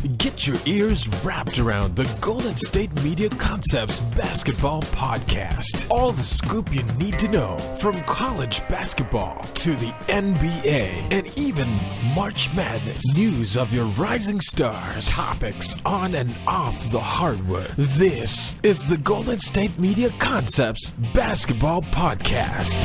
Get your ears wrapped around the Golden State Media Concepts Basketball Podcast. All the scoop you need to know, from college basketball to the NBA and even March Madness. News of your rising stars, topics on and off the hardwood. This is the Golden State Media Concepts Basketball Podcast.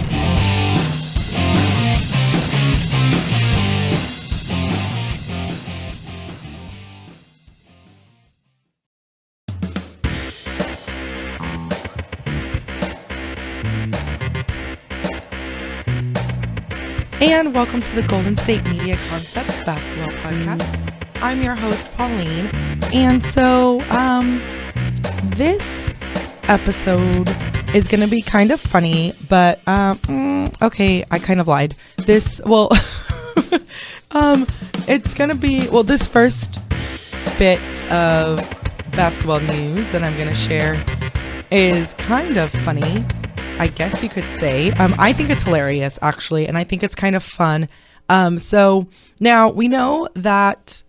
And welcome to the Golden State Media Concepts Basketball Podcast. I'm your host, Pauline. And so, this episode is going to be kind of funny, but, okay, I kind of lied. It's going to be, this first bit of basketball news that I'm going to share is kind of funny, I guess you could say. I think it's hilarious, actually, and I think it's kind of fun. So now we know that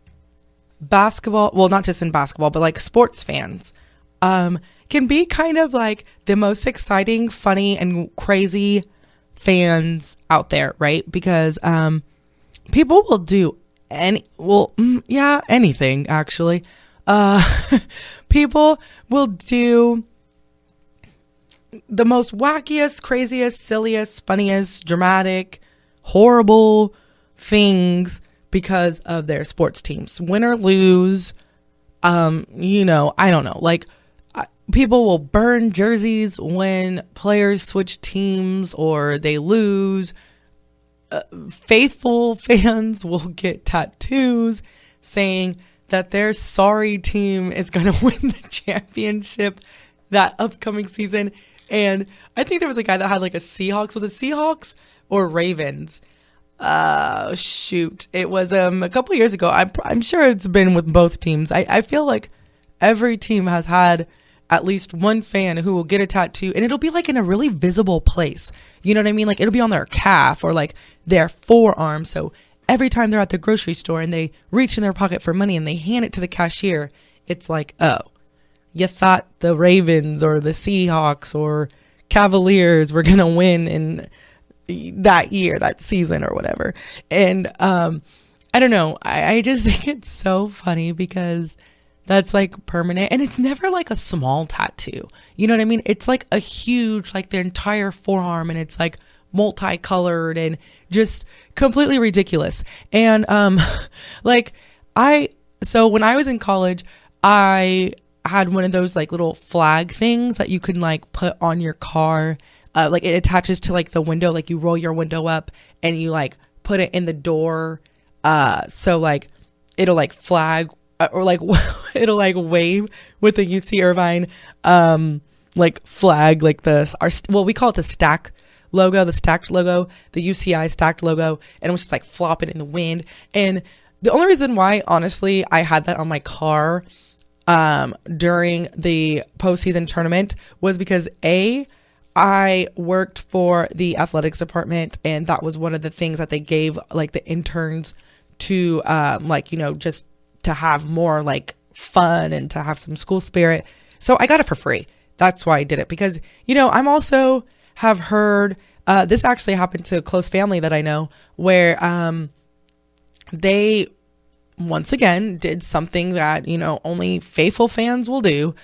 basketball, well, not just in basketball, but like sports fans, can be kind of like the most exciting, funny, and crazy fans out there, right? Because people will do anything, actually. People will do the most wackiest, craziest, silliest, funniest, dramatic, horrible things because of their sports teams. Win or lose, I don't know. Like, people will burn jerseys when players switch teams or they lose. Faithful fans will get tattoos saying that their sorry team is going to win the championship that upcoming season. And I think there was a guy that had like a Seahawks. Was it Seahawks or Ravens? Shoot. It was a couple years ago. I'm sure it's been with both teams. I feel like every team has had at least one fan who will get a tattoo, and it'll be like in a really visible place. You know what I mean? Like, it'll be on their calf or like their forearm. So every time they're at the grocery store and they reach in their pocket for money and they hand it to the cashier, it's like, oh, you thought the Ravens or the Seahawks or Cavaliers were going to win in that year, that season or whatever. And I don't know. I just think it's so funny because that's like permanent. And it's never like a small tattoo. You know what I mean? It's like a huge, like their entire forearm, and it's like multicolored and just completely ridiculous. And so when I was in college, I had one of those like little flag things that you can like put on your car. Like, it attaches to like the window, like you roll your window up and you like put it in the door. So like it'll like flag or like it'll like wave with the UC Irvine like flag, like we call it the stacked logo, the UCI stacked logo, and it was just like flopping in the wind. And the only reason why, honestly, I had that on my car during the postseason tournament was because I worked for the athletics department, and that was one of the things that they gave like the interns to just to have more like fun and to have some school spirit. So I got it for free. That's why I did it, because I'm also have heard this actually happened to a close family that I know, where they once again did something that only faithful fans will do.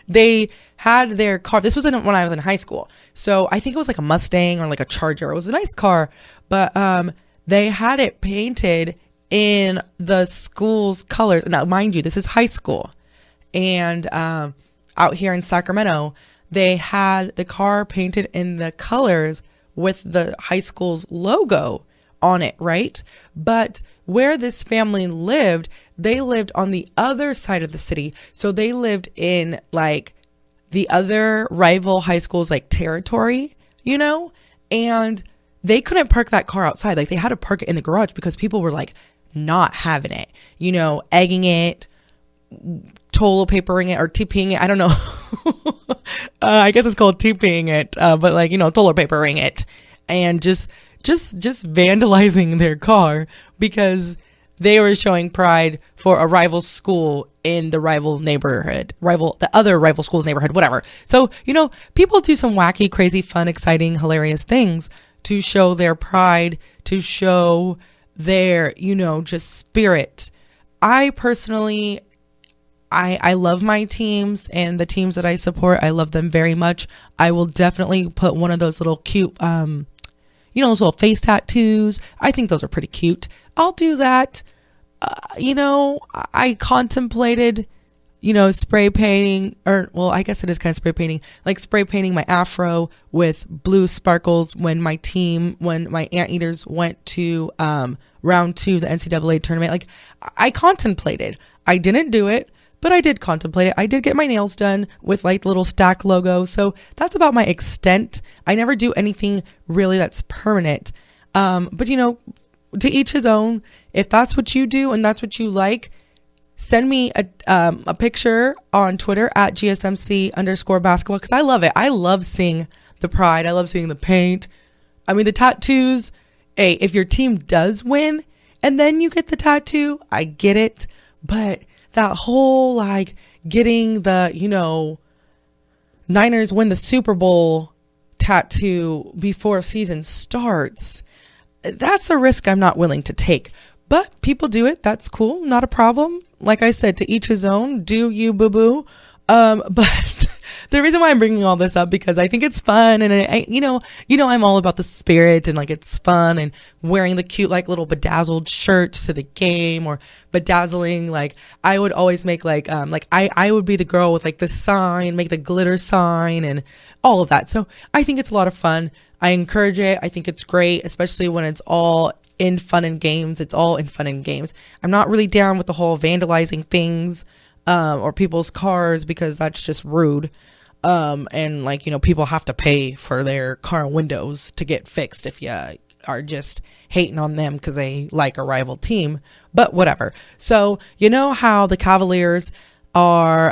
They had their car. This was when I was in high school, so I think it was like a Mustang or like a Charger. It was a nice car, but they had it painted in the school's colors. Now, mind you, this is high school, and out here in Sacramento, they had the car painted in the colors with the high school's logo on it, right? But where this family lived, they lived on the other side of the city. So they lived in like the other rival high school's like territory, and they couldn't park that car outside. Like, they had to park it in the garage because people were like not having it, egging it, toilet papering it or TPing it. I don't know. I guess it's called TPing it, but like, toilet papering it and just vandalizing their car because they were showing pride for a rival school in the rival neighborhood, the other rival school's neighborhood, whatever. So, people do some wacky, crazy, fun, exciting, hilarious things to show their pride, to show their, just spirit. I personally, I love my teams and the teams that I support. I love them very much. I will definitely put one of those little cute, those little face tattoos. I think those are pretty cute. I'll do that. I contemplated, spray painting, I guess it is kind of spray painting, like spray painting my afro with blue sparkles when my Anteaters went to round 2 of the NCAA tournament. Like, I contemplated. I didn't do it, but I did contemplate it. I did get my nails done with like the little stack logo. So that's about my extent. I never do anything really that's permanent. But to each his own. If that's what you do and that's what you like, send me a picture on Twitter at GSMC_basketball, because I love it. I love seeing the pride. I love seeing the paint. I mean, the tattoos. Hey, if your team does win and then you get the tattoo, I get it. But that whole like getting the, Niners win the Super Bowl tattoo before season starts, that's a risk I'm not willing to take. But people do it. That's cool. Not a problem. Like I said, to each his own. Do you, boo-boo. But the reason why I'm bringing all this up, because I think it's fun. And I'm all about the spirit, and like it's fun, and wearing the cute, like little bedazzled shirts to the game, or bedazzling. Like I would always make I would be the girl with like the sign, make the glitter sign and all of that. So I think it's a lot of fun. I encourage it. I think it's great, especially when it's all in fun and games. It's all in fun and games. I'm not really down with the whole vandalizing things or people's cars, because that's just rude. And like, people have to pay for their car windows to get fixed if you are just hating on them because they like a rival team. But whatever. So how the Cavaliers are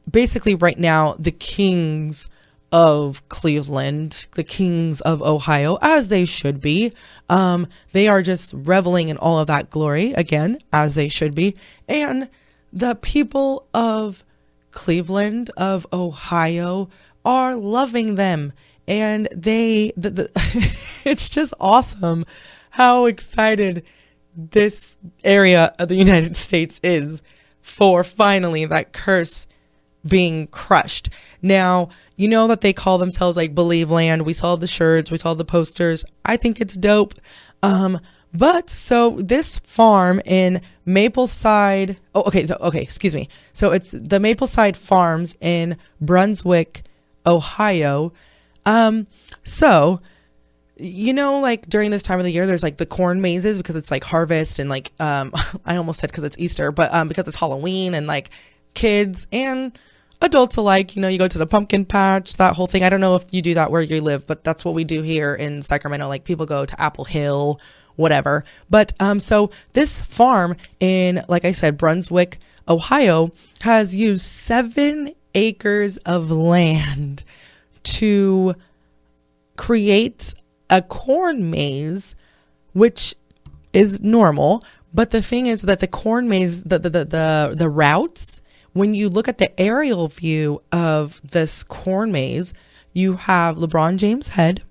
basically right now the kings of Cleveland, the kings of Ohio, as they should be. They are just reveling in all of that glory, again, as they should be. And the people of Cleveland, of Ohio, are loving them. And it's just awesome how excited this area of the United States is for finally that curse being crushed. Now, that they call themselves like Believe Land. We saw the shirts, we saw the posters. I think it's dope. But so this farm in Mapleside, excuse me. So it's the Mapleside Farms in Brunswick, Ohio. So, like during this time of the year, there's like the corn mazes, because it's like harvest, and like, I almost said because it's Easter, but because it's Halloween, and like kids and adults alike, you go to the pumpkin patch, that whole thing. I don't know if you do that where you live, but that's what we do here in Sacramento. Like people go to Apple Hill, whatever. But so this farm in, like I said, Brunswick, Ohio, has used 7 acres of land to create a corn maze, which is normal. But the thing is that the corn maze, the routes, when you look at the aerial view of this corn maze, you have LeBron James' head,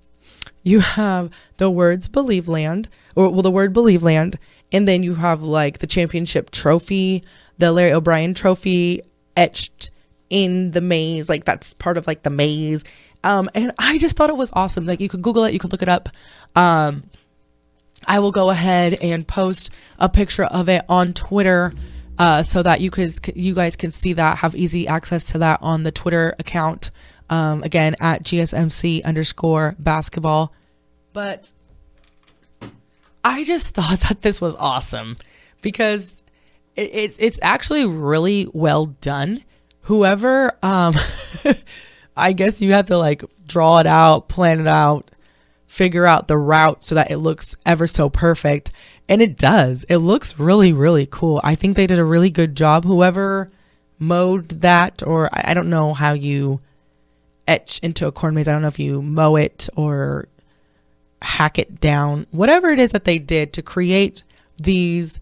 you have the words Believe Land, the word Believe Land, and then you have like the championship trophy, the Larry O'Brien trophy etched in the maze. Like that's part of like the maze. And I just thought it was awesome. Like you could Google it, you could look it up. I will go ahead and post a picture of it on Twitter, so that you guys can see that, have easy access to that on the Twitter account, again, at GSMC_basketball. But I just thought that this was awesome, because it's actually really well done. Whoever, I guess you have to like draw it out, plan it out, figure out the route so that it looks ever so perfect. And it does. It looks really, really cool. I think they did a really good job. Whoever mowed that, or I don't know how you etch into a corn maze. I don't know if you mow it or hack it down. Whatever it is that they did to create these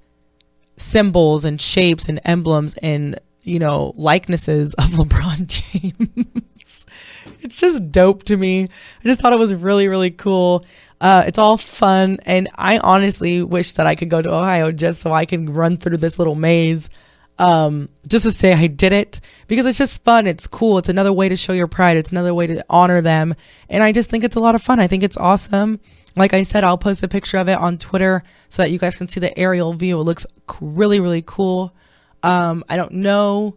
symbols and shapes and emblems and, likenesses of LeBron James. It's just dope to me. I just thought it was really, really cool. It's all fun. And I honestly wish that I could go to Ohio just so I can run through this little maze. Just to say I did it, because it's just fun. It's cool. It's another way to show your pride. It's another way to honor them. And I just think it's a lot of fun. I think it's awesome. Like I said, I'll post a picture of it on Twitter so that you guys can see the aerial view. It looks really, really cool. I don't know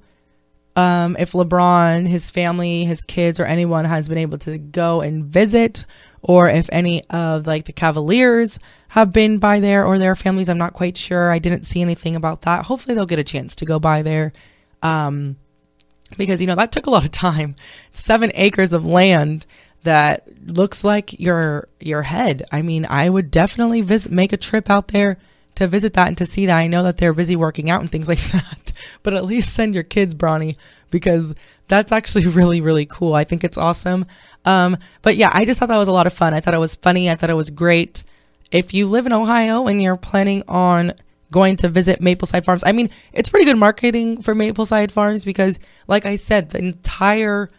if LeBron, his family, his kids, or anyone has been able to go and visit, or if any of the Cavaliers have been by there, or their families. I'm not quite sure. I didn't see anything about that. Hopefully they'll get a chance to go by there. Because, that took a lot of time. 7 acres of land that looks like your head. I mean, I would definitely make a trip out there to visit that and to see that. I know that they're busy working out and things like that, but at least send your kids, Bronny, because that's actually really, really cool. I think it's awesome. But yeah, I just thought that was a lot of fun. I thought it was funny. I thought it was great. If you live in Ohio and you're planning on going to visit Mapleside Farms, I mean, it's pretty good marketing for Mapleside Farms because, like I said, the entire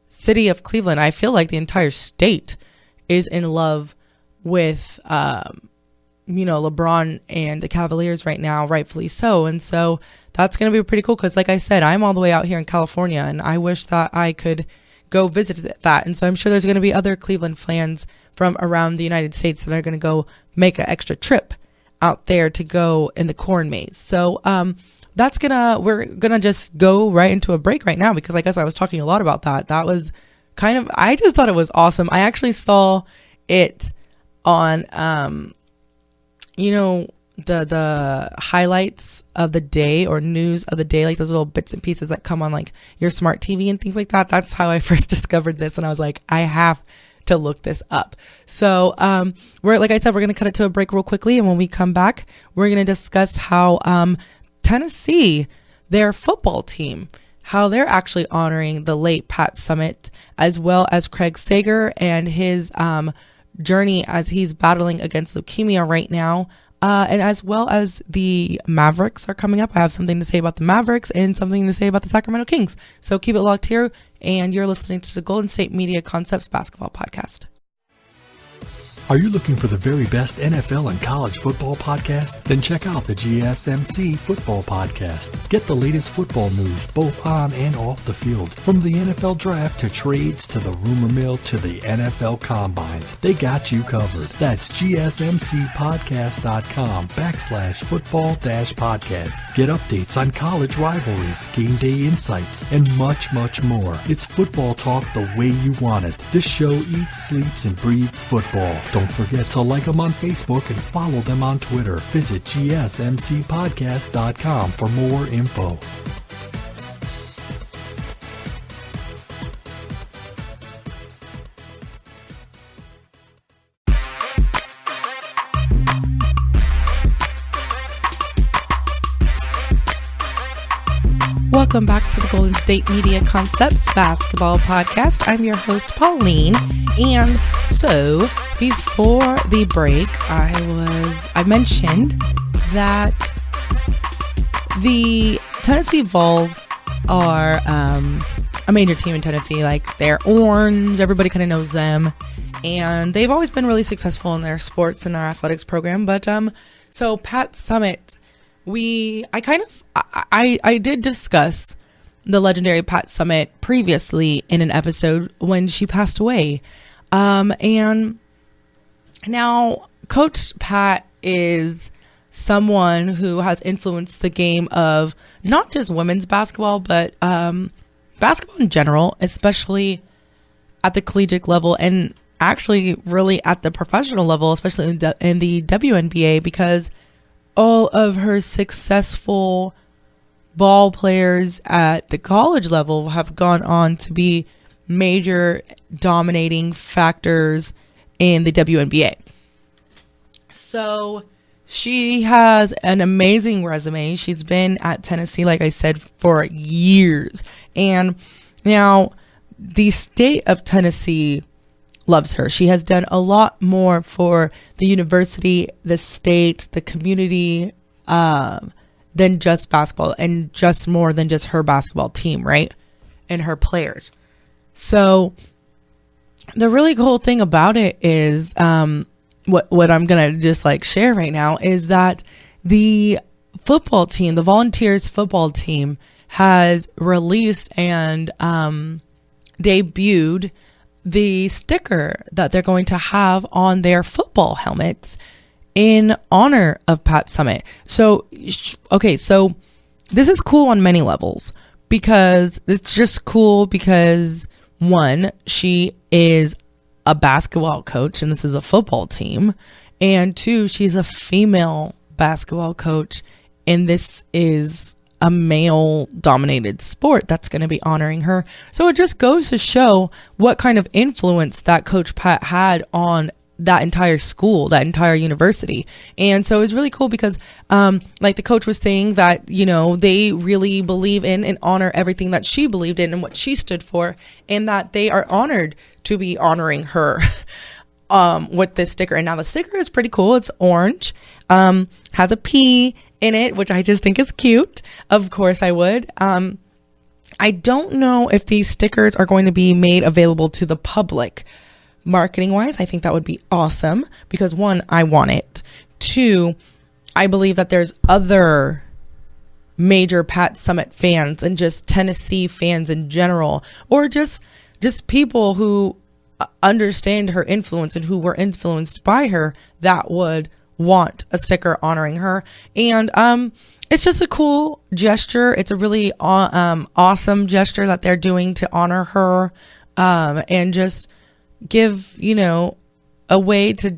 city of Cleveland, I feel like the entire state is in love with, LeBron and the Cavaliers right now, rightfully so. And so that's going to be pretty cool because, like I said, I'm all the way out here in California and I wish that I could go visit that. And so I'm sure there's going to be other Cleveland fans from around the United States that are going to go make an extra trip out there to go in the corn maze. So we're gonna just go right into a break right now because I guess I was talking a lot about that. That was I just thought it was awesome. I actually saw it on the highlights of the day or news of the day, like those little bits and pieces that come on like your smart TV and things like that. That's how I first discovered this, and I was like, I have to look this up. So like I said, we're going to cut it to a break real quickly, and when we come back, we're going to discuss how Tennessee, their football team, how they're actually honoring the late Pat Summitt, as well as Craig Sager and his journey as he's battling against leukemia right now. And as well as the Mavericks are coming up. I have something to say about the Mavericks and something to say about the Sacramento Kings. So keep it locked here, and you're listening to the Golden State Media Concepts Basketball Podcast. Are you looking for the very best NFL and college football podcast? Then check out the GSMC Football Podcast. Get the latest football news both on and off the field. From the NFL Draft to trades to the rumor mill to the NFL Combines. They got you covered. That's GSMCpodcast.com/football-podcast. Get updates on college rivalries, game day insights, and much, much more. It's football talk the way you want it. This show eats, sleeps, and breathes football. Don't forget to like them on Facebook and follow them on Twitter. Visit GSMCpodcast.com for more info. Welcome back to the Golden State Media Concepts Basketball Podcast. I'm your host, Pauline. And so before the break, I mentioned that the Tennessee Vols are a major team in Tennessee. Like, they're orange. Everybody kind of knows them. And they've always been really successful in their sports and their athletics program. But so Pat Summitt, I did discuss the legendary Pat Summitt previously in an episode when she passed away. And now Coach Pat is someone who has influenced the game of not just women's basketball, but basketball in general, especially at the collegiate level and actually really at the professional level, especially in the WNBA, because all of her successful ball players at the college level have gone on to be major dominating factors in the WNBA. So she has an amazing resume. She's been at Tennessee, like I said, for years. And now the state of Tennessee loves her. She has done a lot more for the university, the state, the community, than just basketball and just more than just her basketball team, right? And her players. So the really cool thing about it is, what I'm going to just like share right now is that the football team, the Volunteers football team, has released and debuted the sticker that they're going to have on their football helmets in honor of Pat Summitt. So, okay, so this is cool on many levels because it's just cool because, one, she is a basketball coach and this is a football team, and two, she's a female basketball coach and this is a male dominated sport that's going to be honoring her. So it just goes to show what kind of influence that Coach Pat had on that entire school, that entire university. And so it's really cool because like the coach was saying that, you know, they really believe in and honor everything that she believed in and what she stood for, and that they are honored to be honoring her with this sticker. And now the sticker is pretty cool. It's orange, has a P in it, which I just think is cute. Of course I would. I don't know if these stickers are going to be made available to the public. Marketing wise, I think that would be awesome because, one, I want it. Two, I believe that there's other major Pat Summitt fans and just Tennessee fans in general, or just people who understand her influence and who were influenced by her, that would want a sticker honoring her. And it's just a cool gesture. It's a really awesome gesture that they're doing to honor her, and just give, you know, a way to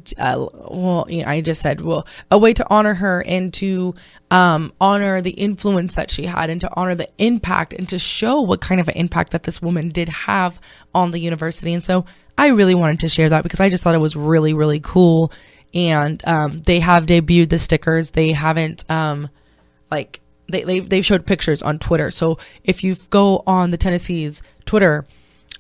a way to honor her and to honor the influence that she had and to honor the impact and to show what kind of an impact that this woman did have on the university. And so I really wanted to share that because I just thought it was really, really cool. And they have debuted the stickers. They haven't they've showed pictures on Twitter. So if you go on the Tennessee's Twitter,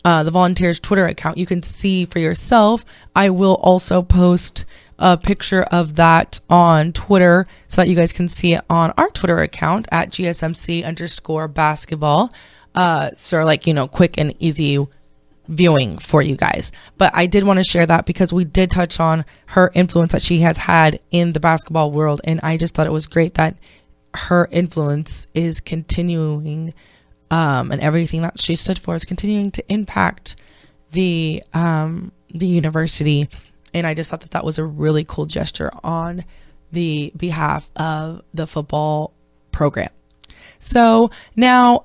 the Volunteers Twitter account, you can see for yourself. I will also post a picture of that on Twitter so that you guys can see it on our Twitter account at GSMC_basketball. So like, you know, quick and easy viewing for you guys. But I did want to share that because we did touch on her influence that she has had in the basketball world. And I just thought it was great that her influence is continuing, and everything that she stood for is continuing to impact the university. And I just thought that was a really cool gesture on the behalf of the football program. So now,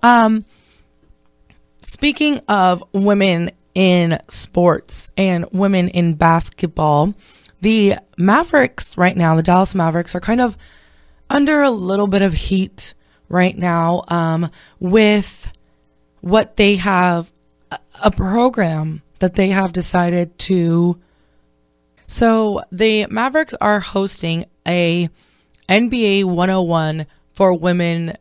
speaking of women in sports and women in basketball, the Mavericks right now, the Dallas Mavericks, are kind of under a little bit of heat right now, with what they have, a program that they have decided to. So the Mavericks are hosting a NBA 101 for women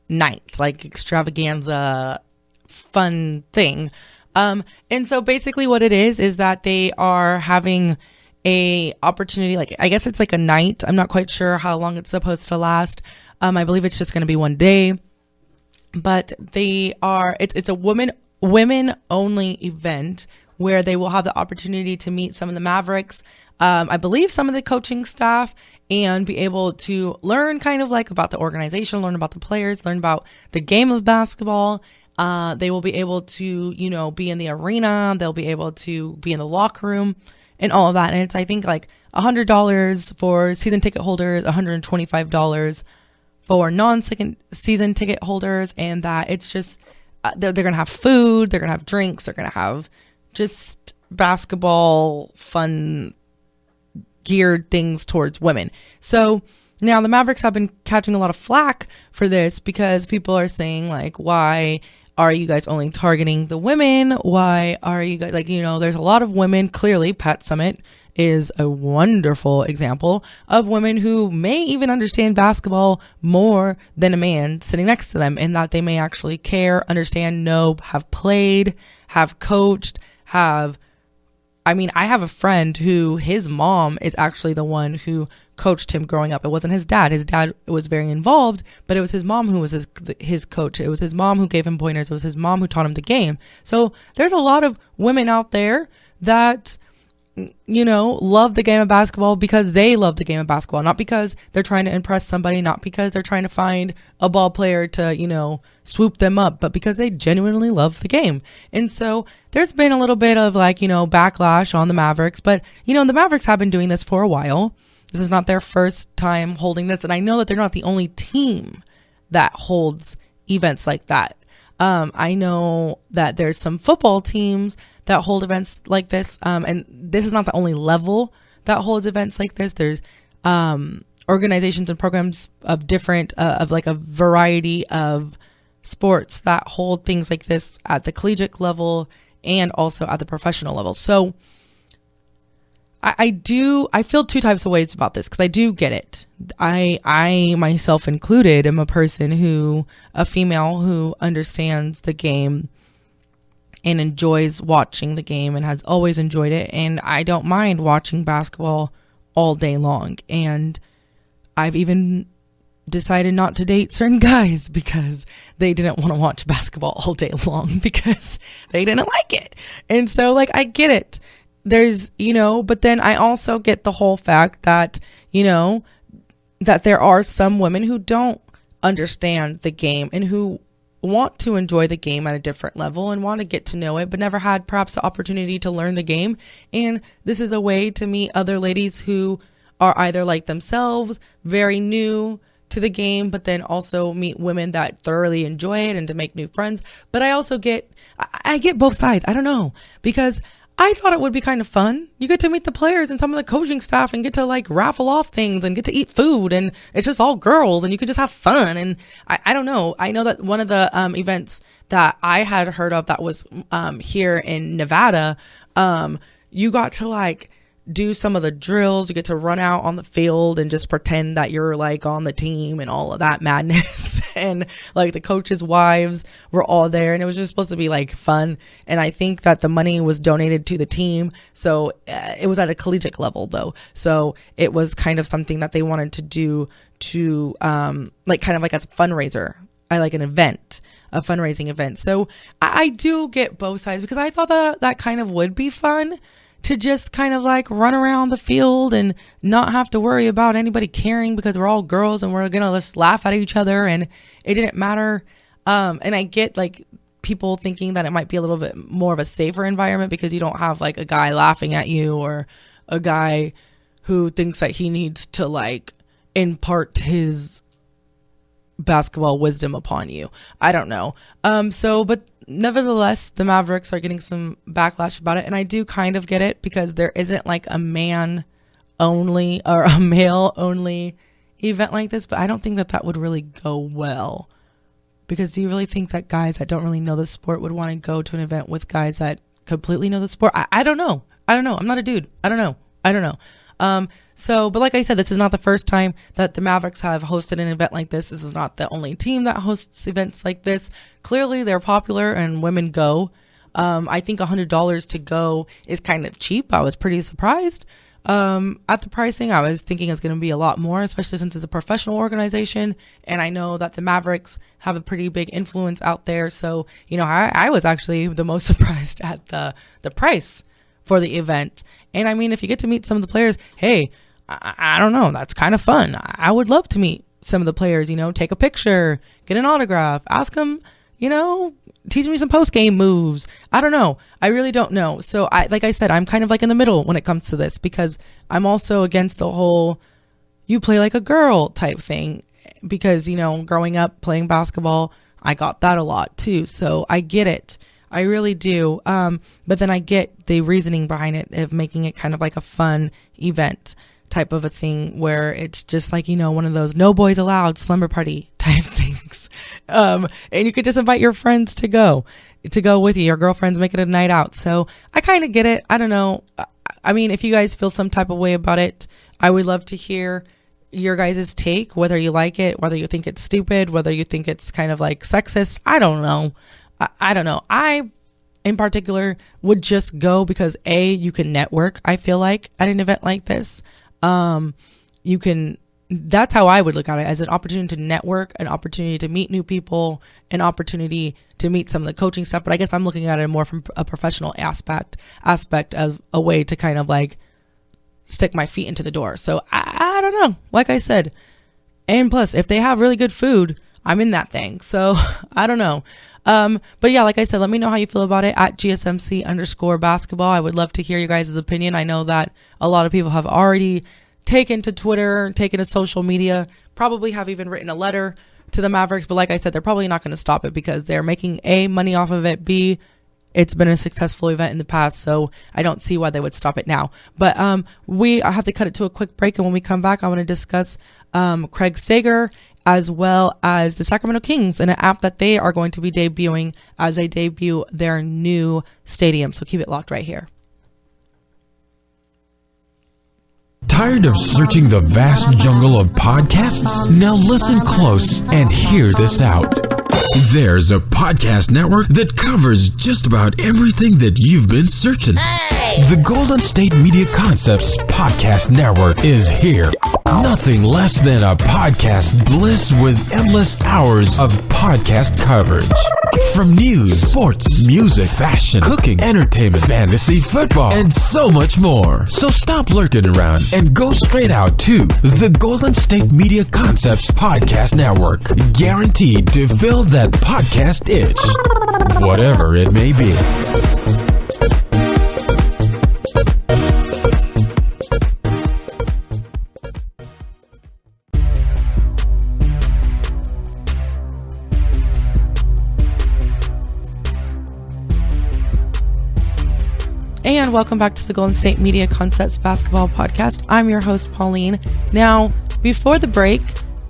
night, like extravaganza fun thing. And so basically what it is that they are having a opportunity, like, I guess it's like a night. I'm not quite sure how long it's supposed to last. I believe it's just going to be one day, but it's a women only event where they will have the opportunity to meet some of the Mavericks, I believe some of the coaching staff, and be able to learn kind of like about the organization, learn about the players, learn about the game of basketball. They will be able to, you know, be in the arena. They'll be able to be in the locker room and all of that. And it's, I think, like $100 for season ticket holders, $125 for non-season ticket holders, and that it's just, they're going to have food, they're going to have drinks, they're going to have just basketball fun geared things towards women. So now the Mavericks have been catching a lot of flack for this because people are saying, like, why are you guys only targeting the women? Why are you guys, like, you know, there's a lot of women. Clearly, Pat Summitt is a wonderful example of women who may even understand basketball more than a man sitting next to them, and that they may actually care, understand, know, have played, have coached, I have a friend who his mom is actually the one who coached him growing up. It wasn't his dad. His dad was very involved, but it was his mom who was his coach. It was his mom who gave him pointers. It was his mom who taught him the game. So there's a lot of women out there that, you know, love the game of basketball because they love the game of basketball, not because they're trying to impress somebody, not because they're trying to find a ball player to, you know, swoop them up, but because they genuinely love the game. And so there's been a little bit of like, you know, backlash on the Mavericks, but, you know, the Mavericks have been doing this for a while. This is not their first time holding this. And I know that they're not the only team that holds events like that. I know that there's some football teams that hold events like this. And this is not the only level that holds events like this. There's organizations and programs of different, of like a variety of sports that hold things like this at the collegiate level and also at the professional level. So I feel two types of ways about this because I do get it. I myself included am a female who understands the game and enjoys watching the game and has always enjoyed it. And I don't mind watching basketball all day long. And I've even decided not to date certain guys because they didn't want to watch basketball all day long because they didn't like it. And so like, I get it. There's, you know, but then I also get the whole fact that, you know, that there are some women who don't understand the game and who want to enjoy the game at a different level and want to get to know it, but never had perhaps the opportunity to learn the game. And this is a way to meet other ladies who are either like themselves, very new to the game, but then also meet women that thoroughly enjoy it and to make new friends. But I also I get both sides. I don't know, because I thought it would be kind of fun. You get to meet the players and some of the coaching staff and get to like raffle off things and get to eat food, and it's just all girls and you could just have fun. And I don't know. I know that one of the events that I had heard of that was here in Nevada, you got to like do some of the drills. You get to run out on the field and just pretend that you're like on the team and all of that madness. And like the coaches' wives were all there, and it was just supposed to be like fun. And I think that the money was donated to the team. So it was at a collegiate level though. So it was kind of something that they wanted to do to like kind of like as a fundraiser. I like an event, a fundraising event. So I do get both sides because I thought that kind of would be fun to just kind of like run around the field and not have to worry about anybody caring because we're all girls and we're going to just laugh at each other and it didn't matter. And I get like people thinking that it might be a little bit more of a safer environment because you don't have like a guy laughing at you or a guy who thinks that he needs to like impart his basketball wisdom upon you. I don't know. But nevertheless, the Mavericks are getting some backlash about it. And I do kind of get it because there isn't like a man only or a male only event like this. But I don't think that would really go well. Because do you really think that guys that don't really know the sport would want to go to an event with guys that completely know the sport? I don't know. I'm not a dude. I don't know. But like I said, this is not the first time that the Mavericks have hosted an event like this. This is not the only team that hosts events like this. Clearly, they're popular and women go. I think $100 to go is kind of cheap. I was pretty surprised at the pricing. I was thinking it's going to be a lot more, especially since it's a professional organization. And I know that the Mavericks have a pretty big influence out there. So, you know, I was actually the most surprised at the price for the event. And I mean, if you get to meet some of the players, hey, I don't know, that's kind of fun. I would love to meet some of the players, you know, take a picture, get an autograph, ask them, you know, teach me some post-game moves. I don't know. I really don't know. So like I said, I'm kind of like in the middle when it comes to this because I'm also against the whole you play like a girl type thing because, you know, growing up playing basketball, I got that a lot too. So I get it. I really do. But then I get the reasoning behind it of making it kind of like a fun event type of a thing where it's just like, you know, one of those no boys allowed slumber party type things. And you could just invite your friends to go with you. Your girlfriends, make it a night out. So I kind of get it. I don't know. I mean, if you guys feel some type of way about it, I would love to hear your guys' take, whether you like it, whether you think it's stupid, whether you think it's kind of like sexist. I don't know. I don't know. I, in particular, would just go because A, you can network, I feel like, at an event like this. that's how I would look at it, as an opportunity to network, an opportunity to meet new people, an opportunity to meet some of the coaching stuff. But I guess I'm looking at it more from a professional aspect of a way to kind of like stick my feet into the door. So I don't know. Like I said, and plus if they have really good food, I'm in that thing. So I don't know. But yeah, like I said, let me know how you feel about it at GSMC_basketball. I would love to hear your guys' opinion. I know that a lot of people have already taken to Twitter, taken to social media, probably have even written a letter to the Mavericks. But like I said, they're probably not going to stop it because they're making A, money off of it, B, it's been a successful event in the past. So I don't see why they would stop it now. But I have to cut it to a quick break. And when we come back, I want to discuss Craig Sager as well as the Sacramento Kings and an app that they are going to be debuting as they debut their new stadium. So keep it locked right here. Tired of searching the vast jungle of podcasts? Now listen close and hear this out. There's a podcast network that covers just about everything that you've been searching. The Golden State Media Concepts Podcast Network is here. Nothing less than a podcast bliss with endless hours of podcast coverage. From news, sports, music, fashion, cooking, entertainment, fantasy, football, and so much more. So stop lurking around and go straight out to the Golden State Media Concepts Podcast Network. Guaranteed to fill that podcast itch, whatever it may be. And welcome back to the Golden State Media Concepts Basketball Podcast. I'm your host, Pauline. Now, before the break,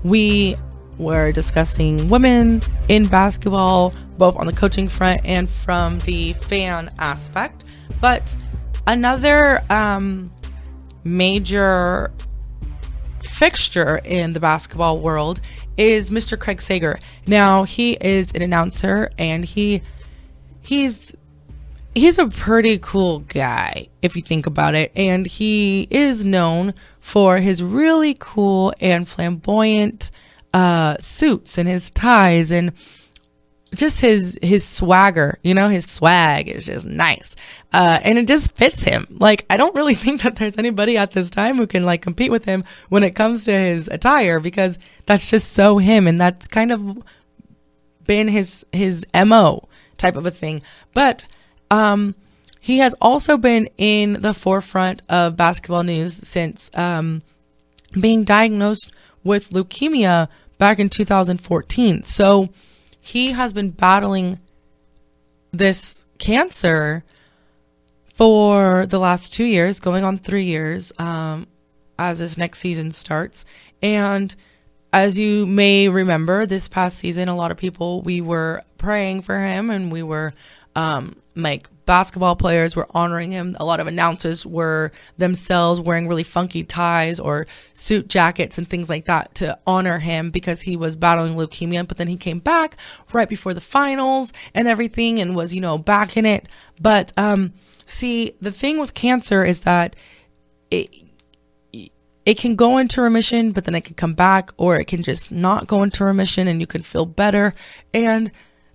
we were discussing women in basketball, both on the coaching front and from the fan aspect. But another major fixture in the basketball world is Mr. Craig Sager. Now, he is an announcer, and he's a pretty cool guy, if you think about it. And he is known for his really cool and flamboyant suits and his ties and just his swagger. You know, his swag is just nice. And it just fits him. Like, I don't really think that there's anybody at this time who can like compete with him when it comes to his attire, because that's just so him. And that's kind of been his MO type of a thing. But he has also been in the forefront of basketball news since being diagnosed with leukemia back in 2014. So he has been battling this cancer for the last 2 years, going on 3 years, as this next season starts. And as you may remember, this past season, a lot of people, we were praying for him, and we were like basketball players were honoring him. A lot of announcers were themselves wearing really funky ties or suit jackets and things like that to honor him because he was battling leukemia. But then he came back right before the finals and everything and was, back in it. But see, the thing with cancer is that it can go into remission, but then it can come back, or it can just not go into remission and you can feel better. And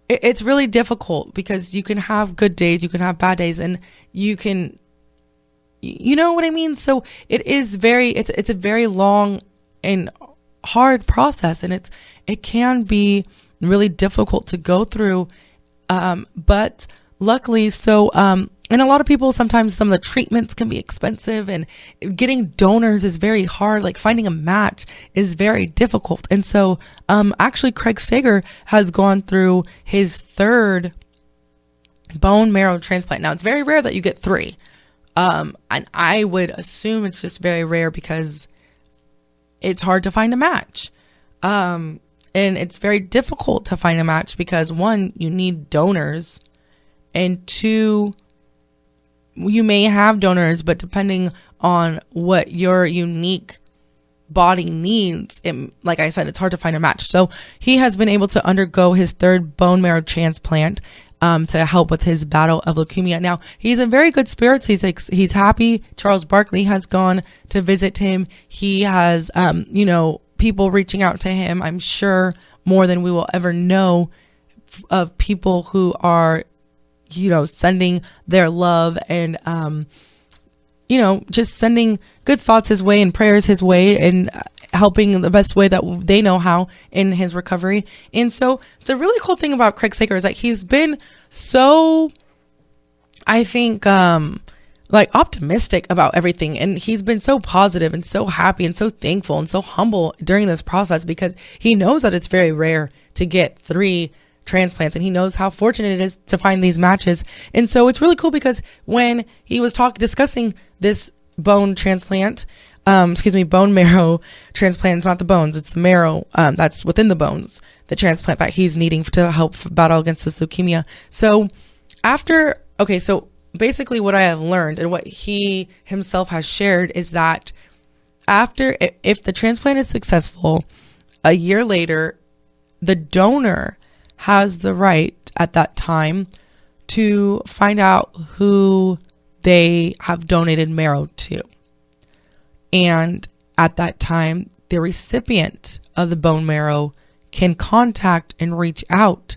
it's really difficult because you can have good days, you can have bad days, and you can, you know what I mean? So it is it's a very long and hard process, and it can be really difficult to go through. But luckily, and a lot of people, sometimes some of the treatments can be expensive, and getting donors is very hard. Like finding a match is very difficult. And so, actually Craig Sager has gone through his third bone marrow transplant. Now, it's very rare that you get 3. And I would assume it's just very rare because it's hard to find a match. And it's very difficult to find a match because 1, you need donors, and 2, you may have donors, but depending on what your unique body needs, like I said, it's hard to find a match. So he has been able to undergo his third bone marrow transplant. to help with his battle of leukemia. Now, he's in very good spirits. He's happy. Charles Barkley has gone to visit him. He has, people reaching out to him, I'm sure more than we will ever know, of people who are, sending their love and, just sending good thoughts his way and prayers his way and helping the best way that they know how in his recovery. And so the really cool thing about Craig Sager is that he's been so, I think, optimistic about everything. And he's been so positive and so happy and so thankful and so humble during this process, because he knows that it's very rare to get 3 transplants, and he knows how fortunate it is to find these matches. And so it's really cool because when he was discussing this bone transplant, bone marrow transplant, it's not the bones, it's the marrow that's within the bones, the transplant that he's needing to help battle against this leukemia. So basically what I have learned and what he himself has shared is that if the transplant is successful, a year later, the donor has the right at that time to find out who they have donated marrow to. And at that time, the recipient of the bone marrow can contact and reach out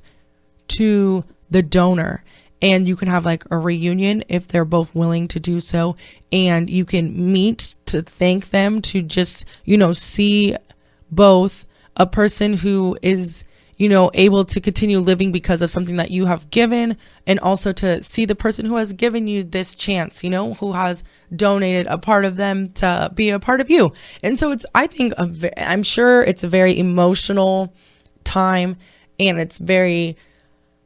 to the donor. And you can have like a reunion if they're both willing to do so. And you can meet to thank them, to just, see both a person who is, able to continue living because of something that you have given, and also to see the person who has given you this chance, who has donated a part of them to be a part of you. And so I'm sure it's a very emotional time, and it's very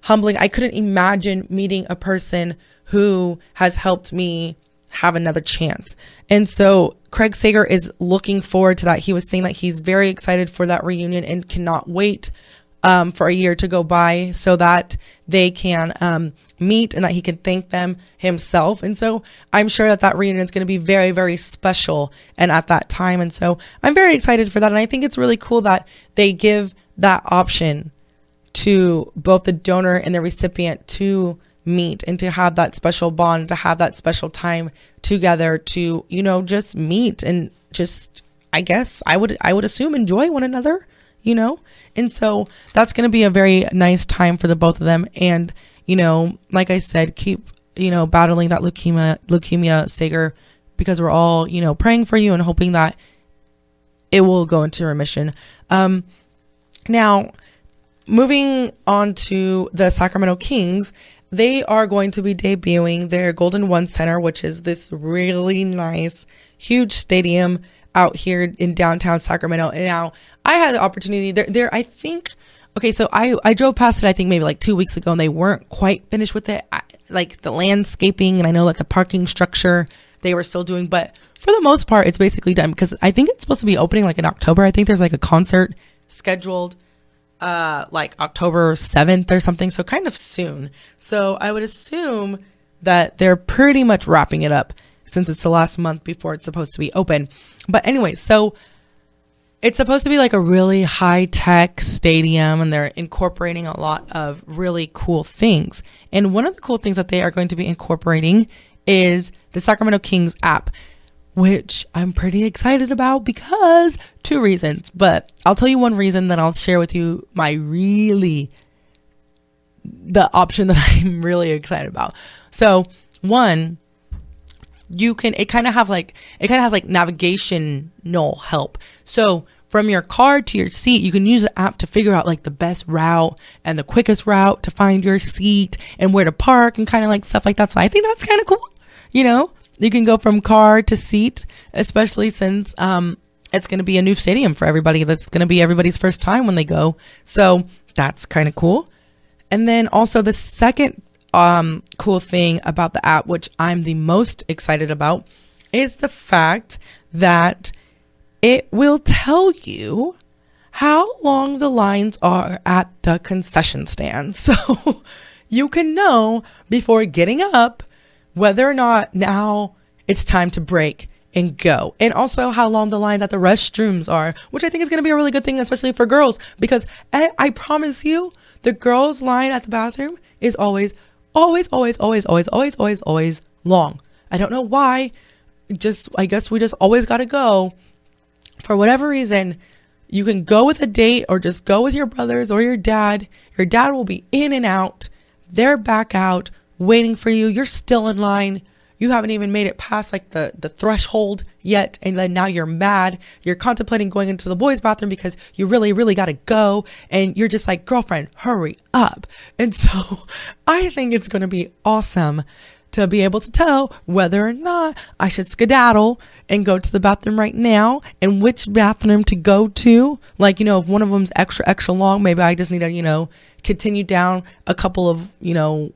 humbling. I couldn't imagine meeting a person who has helped me have another chance. And so Craig Sager is looking forward to that. He was saying that he's very excited for that reunion and cannot wait for a year to go by so that they can meet and that he can thank them himself. And so I'm sure that reunion is going to be very, very special and at that time. And so I'm very excited for that. And I think it's really cool that they give that option to both the donor and the recipient to meet and to have that special bond, to have that special time together, to, just meet and just, I guess I would assume, enjoy one another, And so that's going to be a very nice time for the both of them. And, like I said, keep, battling that leukemia, Sager, because we're all, praying for you and hoping that it will go into remission. Now, moving on to the Sacramento Kings, they are going to be debuting their Golden One Center, which is this really nice, huge stadium out here in downtown Sacramento. And now I had the opportunity there. I think, so I drove past it, I think maybe like 2 weeks ago, and they weren't quite finished with it. Like the landscaping, and I know that the parking structure they were still doing, but for the most part, it's basically done, because I think it's supposed to be opening like in October. I think there's like a concert scheduled like October 7th or something. So kind of soon. So I would assume that they're pretty much wrapping it up, since it's the last month before it's supposed to be open. But anyway, so it's supposed to be like a really high-tech stadium, and they're incorporating a lot of really cool things. And one of the cool things that they are going to be incorporating is the Sacramento Kings app, which I'm pretty excited about because 2 reasons. But I'll tell you one reason, then I'll share with you the option that I'm really excited about. So one, it kind of has like navigational help. So from your car to your seat, you can use the app to figure out like the best route and the quickest route to find your seat and where to park and kind of like stuff like that. So I think that's kind of cool. You can go from car to seat, especially since it's going to be a new stadium for everybody. That's going to be everybody's first time when they go. So that's kind of cool. And then also the second cool thing about the app, which I'm the most excited about, is the fact that it will tell you how long the lines are at the concession stand. So you can know before getting up whether or not now it's time to break and go. And also how long the lines at the restrooms are, which I think is going to be a really good thing, especially for girls, because I promise you, The girls' line at the bathroom is always long. I don't know why. I guess we just always got to go. For whatever reason, you can go with a date or just go with your brothers or your dad. Your dad will be in and out. They're back out waiting for you. You're still in line. You haven't even made it past like the threshold yet. And then now you're mad. You're contemplating going into the boys' bathroom because you really, really got to go. And you're just like, girlfriend, hurry up. And so I think it's going to be awesome to be able to tell whether or not I should skedaddle and go to the bathroom right now and which bathroom to go to. Like, if one of them's extra, extra long, maybe I just need to, continue down a couple of, a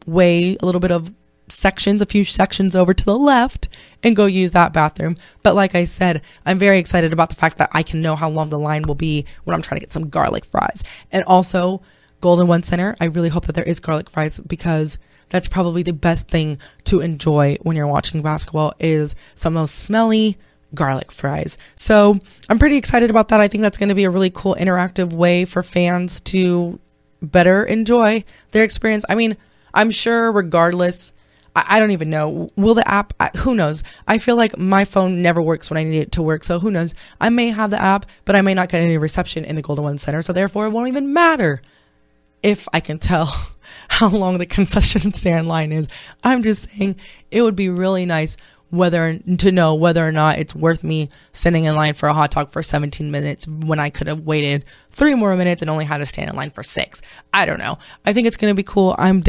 little bit of sections, a few sections over to the left and go use that bathroom. But like I said, I'm very excited about the fact that I can know how long the line will be when I'm trying to get some garlic fries. And also Golden One Center, I really hope that there is garlic fries because that's probably the best thing to enjoy when you're watching basketball is some of those smelly garlic fries. So I'm pretty excited about that. I think that's going to be a really cool interactive way for fans to better enjoy their experience. I mean, I'm sure regardless, I don't even know. Will the app, who knows? I feel like my phone never works when I need it to work. So who knows? I may have the app, but I may not get any reception in the Golden One Center. So therefore it won't even matter if I can tell how long the concession stand line is. I'm just saying it would be really nice to know whether or not it's worth me standing in line for a hot dog for 17 minutes when I could have waited 3 more minutes and only had to stand in line for 6. I don't know. I think it's going to be cool. I have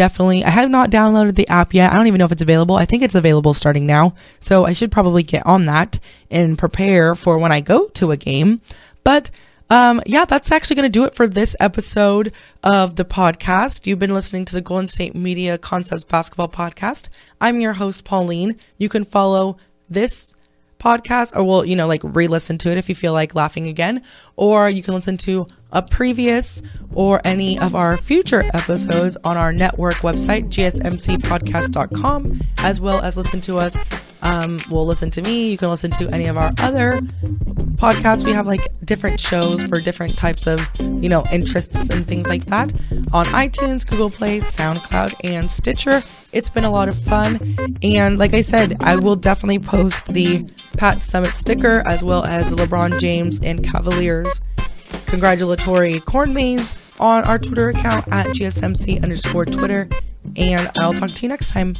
not downloaded the app yet. I don't even know if it's available. I think it's available starting now. So I should probably get on that and prepare for when I go to a game. But that's actually going to do it for this episode of the podcast. You've been listening to the Golden State Media Concepts Basketball Podcast. I'm your host, Pauline. You can follow this podcast or re-listen to it if you feel like laughing again, or you can listen to a previous or any of our future episodes on our network website, gsmcpodcast.com, as well as listen to us. Listen to me. You can listen to any of our other podcasts. We have different shows for different types of, interests and things like that on iTunes, Google Play, SoundCloud, and Stitcher. It's been a lot of fun. And like I said, I will definitely post the Pat Summitt sticker as well as the LeBron James and Cavaliers congratulatory corn maze on our Twitter account at GSMC_Twitter. And I'll talk to you next time.